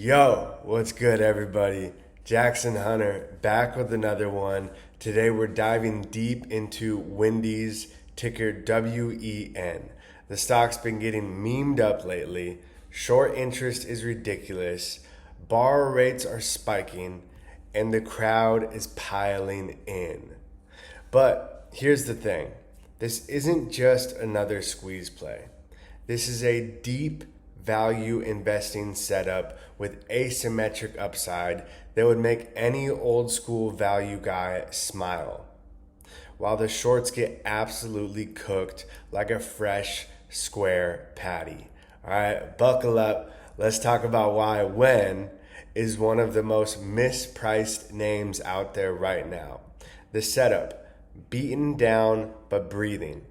Yo, what's good, everybody? Jackson Hunter back with another one. Today we're diving deep into Wendy's, ticker WEN. The stock's been getting memed up lately. Short interest is ridiculous. Borrow rates are spiking, and the crowd is piling in. But here's the thing, this isn't just another squeeze play. This is a deep value investing setup with asymmetric upside that would make any old school value guy smile, while the shorts get absolutely cooked like a fresh square patty. All right, buckle up. Let's talk about why Wen is one of the most mispriced names out there right now. The setup, beaten down but breathing.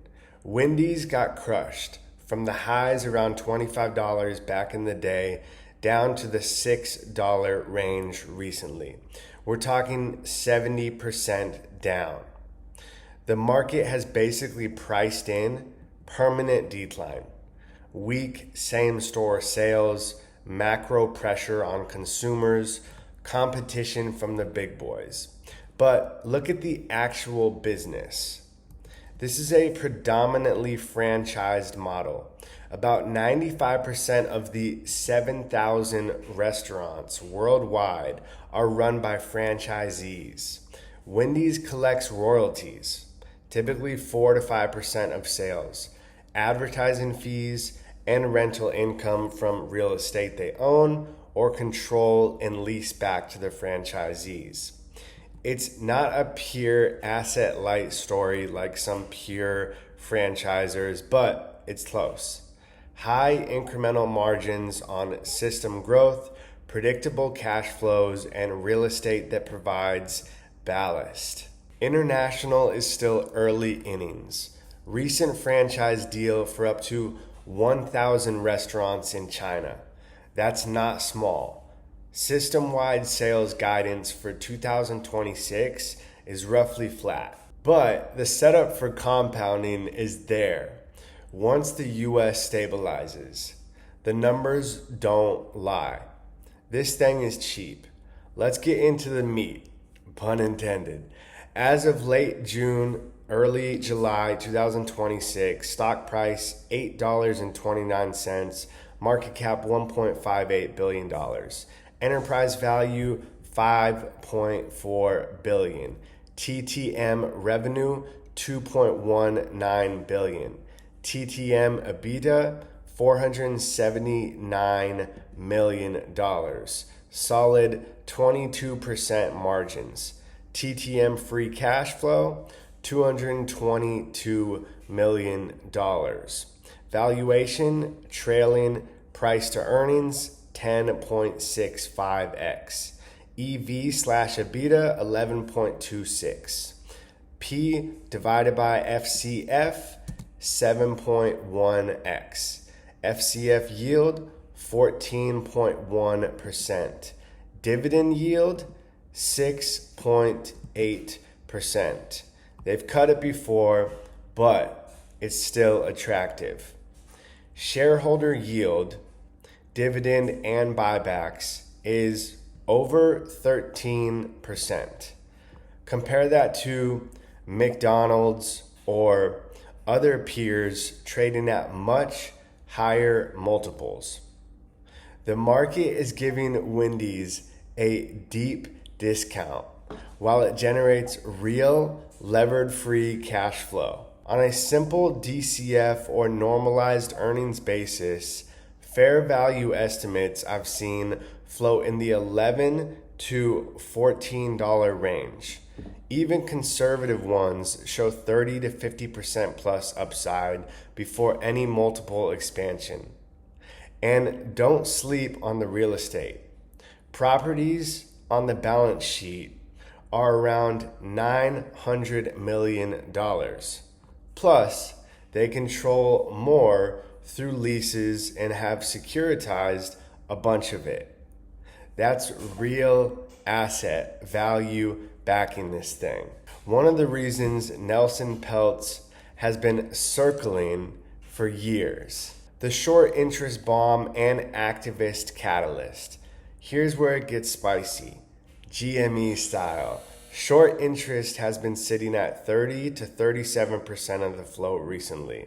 Wendy's got crushed from the highs around $25 back in the day down to the $6 range recently. We're talking 70% down. The market has basically priced in permanent decline, weak same-store sales, macro pressure on consumers, competition from the big boys. But look at the actual business. This is a predominantly franchised model. About 95% of the 7,000 restaurants worldwide are run by franchisees. Wendy's collects royalties, typically 4 to 5% of sales, advertising fees, and rental income from real estate they own or control and lease back to the franchisees. It's not a pure asset light story like some pure franchisers, but it's close. High incremental margins on system growth, predictable cash flows, and real estate that provides ballast. International is still early innings. Recent franchise deal for up to 1,000 restaurants in China. That's not small. System-wide sales guidance for 2026 is roughly flat. But the setup for compounding is there. Once the US stabilizes, the numbers don't lie. This thing is cheap. Let's get into the meat, pun intended. As of late June, early July 2026, stock price $8.29, market cap $1.58 billion. Enterprise value $5.4 billion. TTM revenue $2.19 billion. TTM EBITDA $479 million. Solid 22% margins. TTM free cash flow $222 million. Valuation trailing price to earnings 10.65x. EV/EBITDA 11.26. P divided by FCF 7.1x. FCF yield 14.1%. Dividend yield 6.8%. They've cut it before, but it's still attractive. Shareholder yield, dividend and buybacks is over 13%. Compare that to McDonald's or other peers trading at much higher multiples. The market is giving Wendy's a deep discount while it generates real levered free cash flow. On a simple DCF or normalized earnings basis, fair value estimates I've seen float in the $11 to $14 range. Even conservative ones show 30 to 50% plus upside before any multiple expansion. And don't sleep on the real estate. Properties on the balance sheet are around $900 million. Plus, they control more through leases and have securitized a bunch of it. That's real asset value backing this thing. One of the reasons Nelson Peltz has been circling for years. The short interest bomb and activist catalyst. Here's where it gets spicy. GME style. Short interest has been sitting at 30 to 37% of the float recently,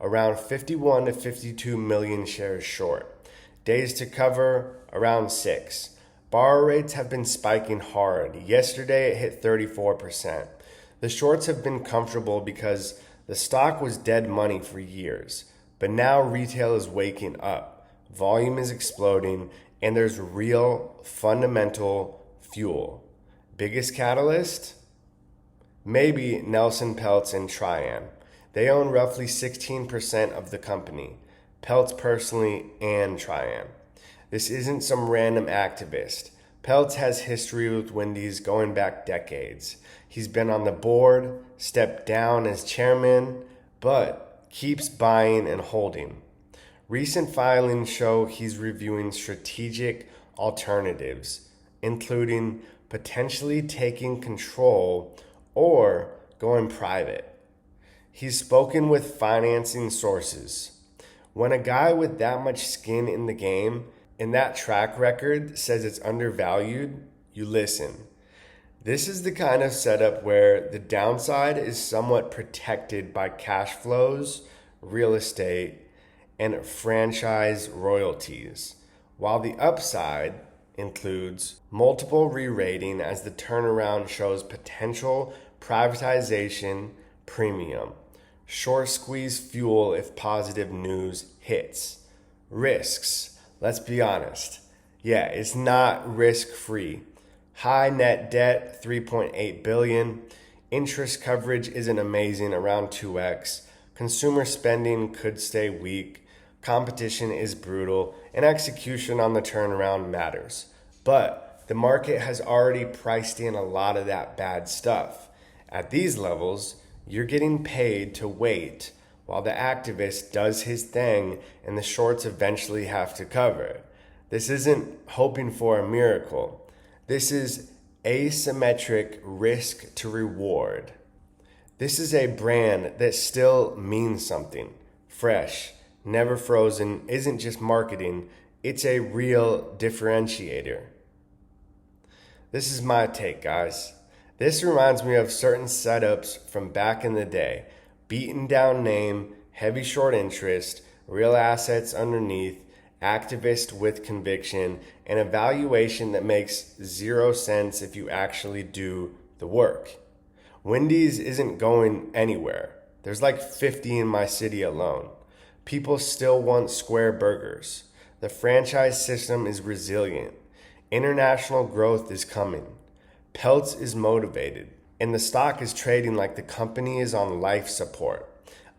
around 51 to 52 million shares short. Days to cover, around 6. Borrow rates have been spiking hard. Yesterday it hit 34%. The shorts have been comfortable because the stock was dead money for years, but now retail is waking up. Volume is exploding, and there's real fundamental fuel. Biggest catalyst? Maybe Nelson Peltz and Trian. They own roughly 16% of the company. Peltz personally and Trian. This isn't some random activist. Peltz has history with Wendy's going back decades. He's been on the board, stepped down as chairman, but keeps buying and holding. Recent filings show he's reviewing strategic alternatives, including potentially taking control or going private. He's spoken with financing sources. When a guy with that much skin in the game and that track record says it's undervalued, you listen. This is the kind of setup where the downside is somewhat protected by cash flows, real estate, and franchise royalties, while the upside includes multiple re-rating as the turnaround shows potential privatization premium, short squeeze fuel if positive news hits. Risks, let's be honest. Yeah, it's not risk-free. High net debt, 3.8 billion. Interest coverage isn't amazing, around 2x. Consumer spending could stay weak. Competition is brutal, and execution on the turnaround matters. But the market has already priced in a lot of that bad stuff. At these levels, you're getting paid to wait while the activist does his thing and the shorts eventually have to cover. This isn't hoping for a miracle. This is asymmetric risk to reward. This is a brand that still means something. Fresh, never frozen isn't just marketing, it's a real differentiator. This is my take, guys. This reminds me of certain setups from back in the day. Beaten down name, heavy short interest, real assets underneath, activist with conviction, and a valuation that makes 0 sense if you actually do the work. Wendy's isn't going anywhere. There's like 50 in my city alone. People still want square burgers. The franchise system is resilient. International growth is coming. Peltz is motivated. And the stock is trading like the company is on life support.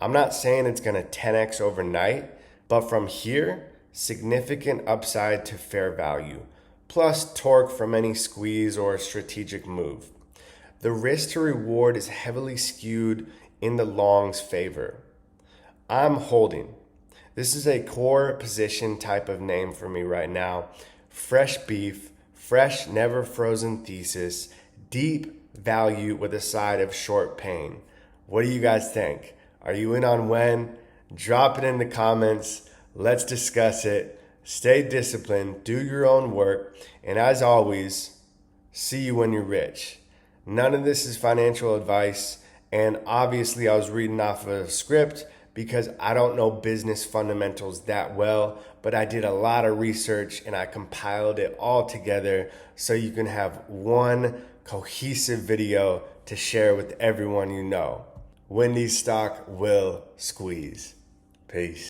I'm not saying it's going to 10x overnight, but from here, significant upside to fair value, plus torque from any squeeze or strategic move. The risk to reward is heavily skewed in the long's favor. I'm holding. This is a core position type of name for me right now. Fresh beef, fresh, never frozen thesis, deep value with a side of short pain. What do you guys think? Are you in on when? Drop it in the comments. Let's discuss it. Stay disciplined, do your own work, and as always, see you when you're rich. None of this is financial advice, and obviously I was reading off of a script because I don't know business fundamentals that well, but I did a lot of research and I compiled it all together so you can have one cohesive video to share with everyone you know. Wendy's stock will squeeze. Peace.